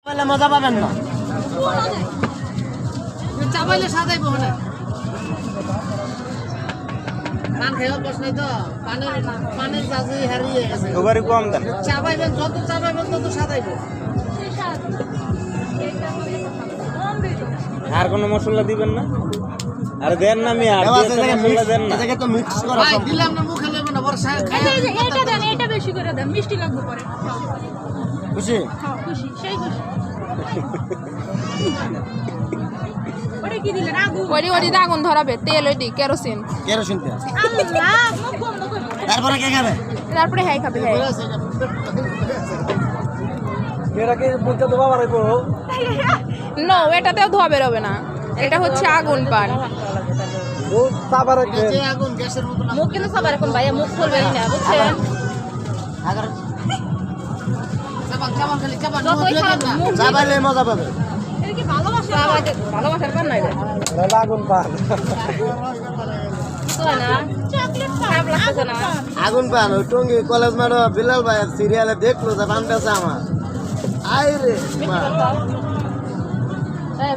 বলে মজা পাবেন না। চাবাইলে সাজাইবো না। পান খাইও প্রশ্ন তো পানের জাজি হারিয়ে গেছে। সুগারি কম দেন। চাবাইবেন যত চাবাইবেন তত সাজাইবো। আর কোনো মশলা দিবেন না? আরে দেন না আমি আর মশলা দেন না। এটাকে তো মিক্স করা ভাই সব। দিলাম না মুখে লেবো না বর্ষা খাই। এটা দেন, এটা বেশি করে দেন, মিষ্টি লাগবে পরে। খুশি? হ্যাঁ, খুশি, সেই খুশি। ওটা কি দিলেন? আগুন। ওডি আগুন ধরাবে, তেল ওডি কেরোসিন। কেরোসিন তেল। আল্লাহ, মুখ বন্ধ করো। তারপরে কে খাবে? তারপরে হ্যাঁ খাবে হ্যাঁ। এটাকে বলতে তো বাবা রাখবো। নো, এটাতেও ধোয়া বেরোবে না। এটা হচ্ছে আগুন পান। ও সাবার রাখবে। যে আগুন গ্যাসের মতো না। মুখ কিন্তু সবার এখন ভাইয়া মুখ খুলবেন না, বুঝছেন? আগার চাবান খালি চাবান। যতই খারাপ মুখ চাবাইলে মজা পাবে। এটা কি ভালোবাসা? ভালোবাসার পান নাই। এটা আগুন পান। তো না, চকলেট খারাপ লাগতেছে না। আগুন পান ওই টঙ্গী কলেজ মাঠে বিলাল ভাই সিরিয়ালে দেখলো যে পান পেছে আমার। আই রে মা। এই